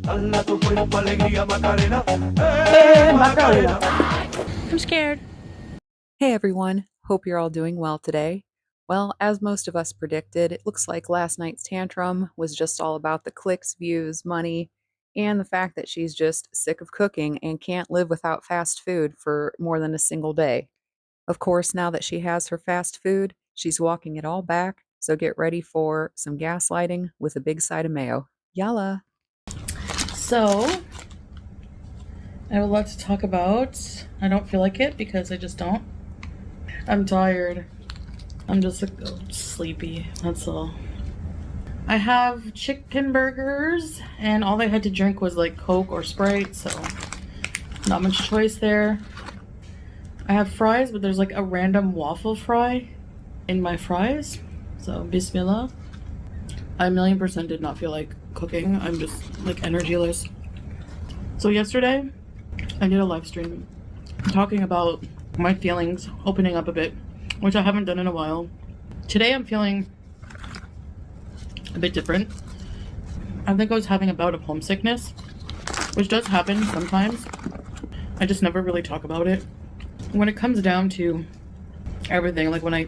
Dala tu cuerpo alegría Macarena. Hey Macarena. I'm scared. Hey everyone, hope you're all doing well today. Well, as most of us predicted, it looks like last night's tantrum was just all about the clicks, views, money, and the fact that she's just sick of cooking and can't live without fast food for more than a single day. Of course, now that she has her fast food, she's walking it all back, so get ready for some gaslighting with a big side of mayo. Yalla! So, I have a lot to talk about. I don't feel like it because I just don't. I'm tired. I'm just sleepy. That's all. I have chicken burgers, and all I had to drink was like Coke or Sprite, so not much choice there. I have fries, but there's like a random waffle fry in my fries, so bismillah. I 1,000,000% did not feel like cooking. I'm just like energyless. So yesterday, I did a live stream talking about my feelings, opening up a bit, which I haven't done in a while. Today I'm feeling a bit different. I think I was having a bout of homesickness, which does happen sometimes. I just never really talk about it. When it comes down to everything, like when I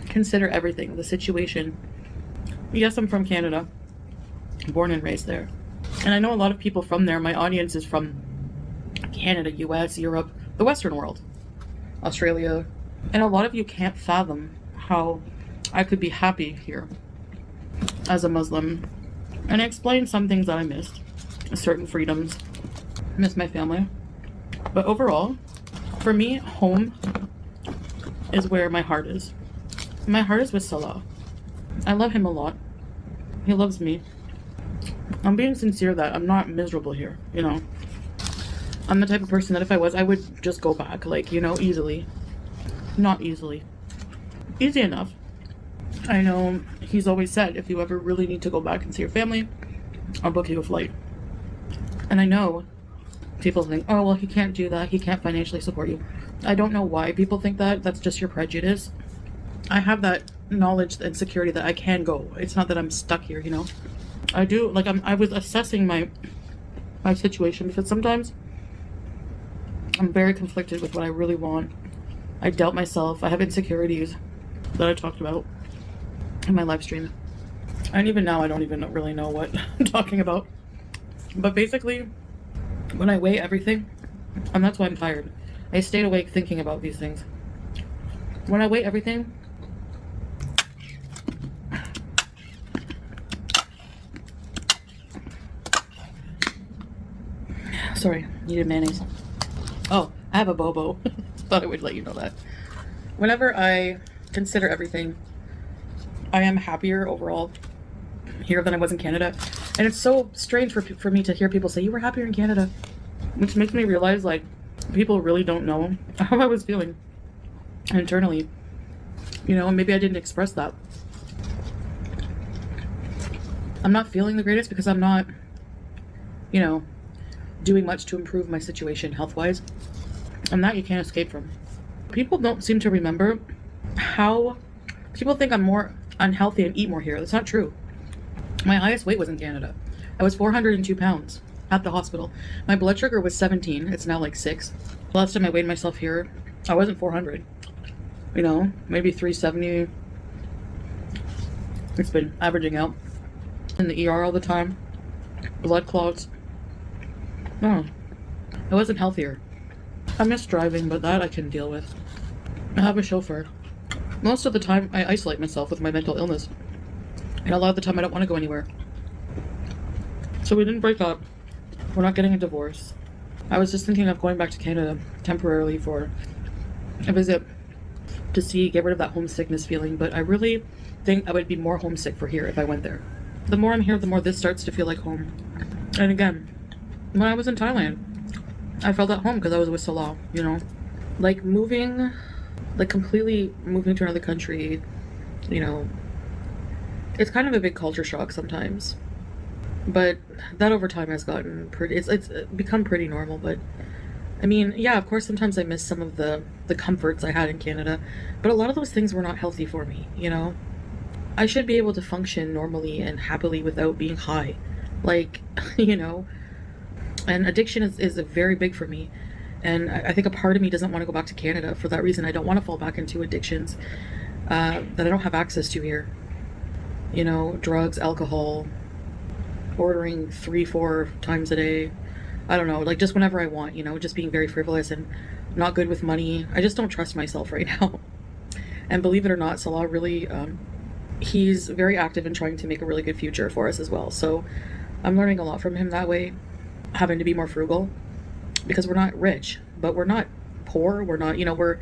consider everything, the situation, yes, I'm from Canada, born and raised there. And I know a lot of people from there. My audience is from Canada, US, Europe, the Western world, Australia. And a lot of you can't fathom how I could be happy here as a Muslim. And I explained some things that I missed, certain freedoms, miss my family. But overall, for me, home is where my heart is. My heart is with Salah. I love him a lot. He loves me. I'm being sincere that I'm not miserable here, you know. I'm the type of person that if I was, I would just go back, like, you know, easily. Not easily. Easy enough. I know he's always said, if you ever really need to go back and see your family, I'll book you a flight. And I know people think, oh, well, he can't do that. He can't financially support you. I don't know why people think that. That's just your prejudice. I have that knowledge and security that I can go. It's not that I'm stuck here, you know. I do, like, I was assessing my situation because sometimes I'm very conflicted with what I really want. I doubt myself. I have insecurities that I talked about in my live stream. And even now, I don't even really know what I'm talking about. But basically, when I weigh everything, and that's why I'm tired, I stayed awake thinking about these things. When I weigh everything, sorry, needed mayonnaise. Oh, I have a bobo. Thought I would let you know that. Whenever I consider everything, I am happier overall here than I was in Canada. And it's so strange for me to hear people say, you were happier in Canada. Which makes me realize, like, people really don't know how I was feeling internally. You know, maybe I didn't express that. I'm not feeling the greatest because I'm not, you know, doing much to improve my situation health-wise. And that you can't escape from. People don't seem to remember how people think I'm more unhealthy and eat more here. That's not true. My highest weight was in Canada. I was 402 pounds at the hospital. My blood sugar was 17. It's now like 6. Last time I weighed myself here, I wasn't 400. You know, maybe 370. It's been averaging out. In the ER all the time. Blood clots. No, I wasn't healthier. I miss driving, but that I can deal with. I have a chauffeur. Most of the time, I isolate myself with my mental illness. And a lot of the time, I don't want to go anywhere. So we didn't break up. We're not getting a divorce. I was just thinking of going back to Canada temporarily for a visit to get rid of that homesickness feeling. But I really think I would be more homesick for here if I went there. The more I'm here, the more this starts to feel like home. And again, when I was in Thailand, I felt at home because I was with Salah, you know? Like moving, like completely moving to another country, you know, it's kind of a big culture shock sometimes. But that over time has gotten pretty, it's become pretty normal. But I mean, yeah, of course, sometimes I miss some of the comforts I had in Canada, but a lot of those things were not healthy for me, you know? I should be able to function normally and happily without being high. Like, you know, And addiction is very big for me. And I think a part of me doesn't want to go back to Canada for that reason. I don't want to fall back into addictions that I don't have access to here. You know, drugs, alcohol, ordering 3-4 times a day. I don't know, like just whenever I want, you know, just being very frivolous and not good with money. I just don't trust myself right now. And believe it or not, Salah really, he's very active in trying to make a really good future for us as well. So I'm learning a lot from him that way, having to be more frugal, because we're not rich, but we're not poor. We're not, you know, we're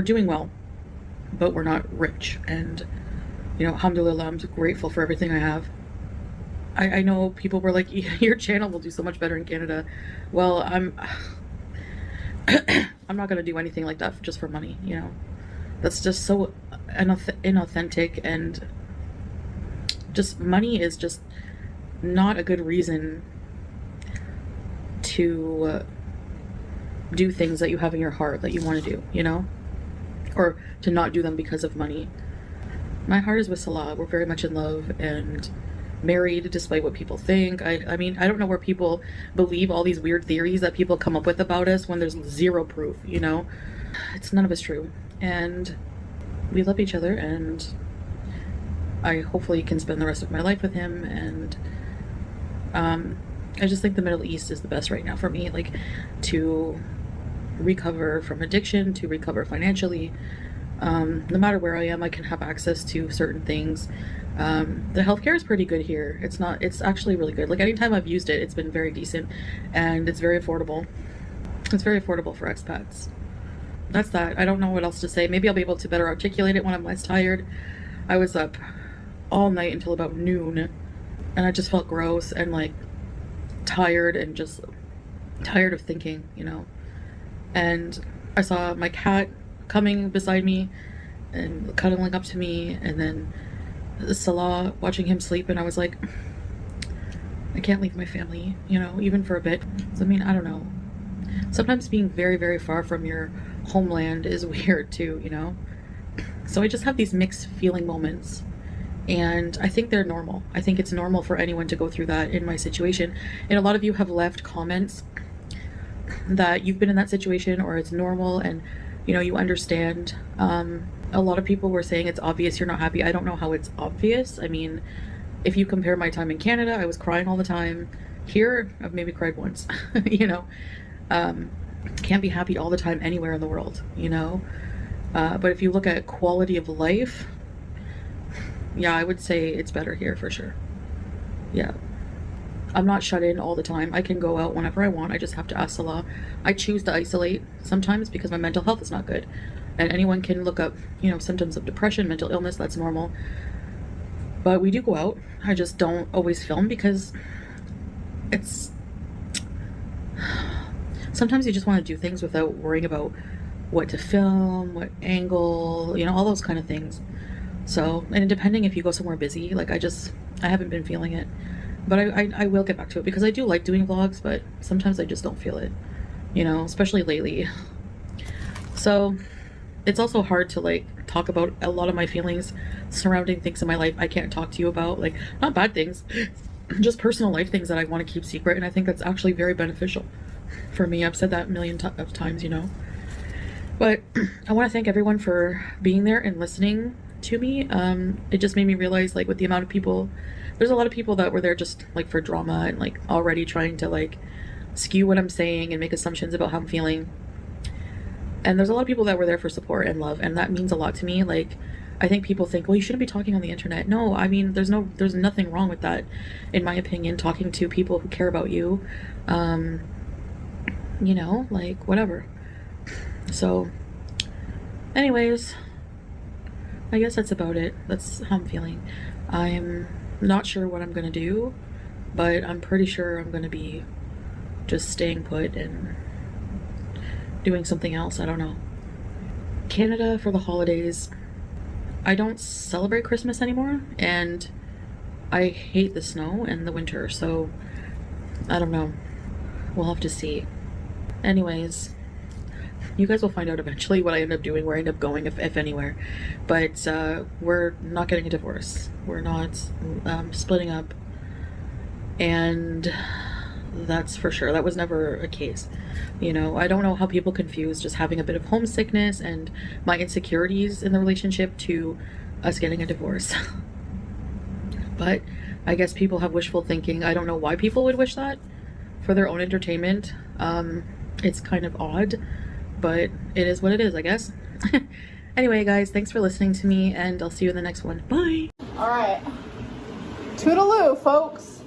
doing well, but we're not rich. And, you know, alhamdulillah, I'm grateful for everything I have. I know people were like, your channel will do so much better in Canada. Well, I'm not going to do anything like that just for money, you know. That's just so inauthentic, and just money is just not a good reason to do things that you have in your heart that you want to do, you know, or to not do them because of money. My heart is with Salah. We're very much in love and married, despite what people think. I mean, I don't know where people believe all these weird theories that people come up with about us when there's zero proof, you know. It's none of it's true. And we love each other, and I hopefully can spend the rest of my life with him. And I just think the Middle East is the best right now for me, like to recover from addiction, to recover financially. No matter where I am, I can have access to certain things. The healthcare is pretty good here. It's actually really good. Like anytime I've used it, it's been very decent, and it's very affordable. It's very affordable for expats. That's that. I don't know what else to say. Maybe I'll be able to better articulate it when I'm less tired. I was up all night until about noon, and I just felt gross and like tired and just tired of thinking, you know. And I saw my cat coming beside me and cuddling up to me, and then Salah, watching him sleep, and I was like, I can't leave my family, you know, even for a bit. So, I mean, I don't know. Sometimes being very, very far from your homeland is weird too, you know? So I just have these mixed feeling moments, and I think they're normal. I think it's normal for anyone to go through that in my situation. And a lot of you have left comments that you've been in that situation, or it's normal, and you know, you understand. A lot of people were saying it's obvious you're not happy. I don't know how it's obvious. I mean, if you compare my time in Canada, I was crying all the time. Here, I've maybe cried once, you know. Can't be happy all the time anywhere in the world, you know. But if you look at quality of life, yeah, I would say it's better here for sure. Yeah. I'm not shut in all the time. I can go out whenever I want. I just have to ask Salah. I choose to isolate sometimes because my mental health is not good. And anyone can look up, you know, symptoms of depression, mental illness, that's normal. But we do go out. I just don't always film because it's... Sometimes you just want to do things without worrying about what to film, what angle, you know, all those kind of things. So, and depending if you go somewhere busy, like I haven't been feeling it. But I will get back to it because I do like doing vlogs, but sometimes I just don't feel it, you know, especially lately. So it's also hard to like talk about a lot of my feelings surrounding things in my life I can't talk to you about, like not bad things, just personal life things that I want to keep secret. And I think that's actually very beneficial for me. I've said that a million of times, you know. But I want to thank everyone for being there and listening to me. It just made me realize, like, with the amount of people, there's a lot of people that were there just like for drama and like already trying to like skew what I'm saying and make assumptions about how I'm feeling. And there's a lot of people that were there for support and love, and that means a lot to me. Like, I think people think, well, you shouldn't be talking on the internet. No, I mean, there's nothing wrong with that, in my opinion, talking to people who care about you. You know, like, whatever. So, anyways, I guess that's about it. That's how I'm feeling. I'm not sure what I'm gonna do, but I'm pretty sure I'm gonna be just staying put and doing something else. I don't know. Canada for the holidays. I don't celebrate Christmas anymore, and I hate the snow and the winter, so I don't know. We'll have to see. Anyways, you guys will find out eventually what I end up doing, where I end up going, if anywhere. But we're not getting a divorce. We're not splitting up. And that's for sure. That was never a case. You know, I don't know how people confuse just having a bit of homesickness and my insecurities in the relationship to us getting a divorce. But I guess people have wishful thinking. I don't know why people would wish that for their own entertainment. It's kind of odd, but it is what it is, I guess. Anyway, guys, thanks for listening to me, and I'll see you in the next one. Bye. All right. Toodaloo, folks.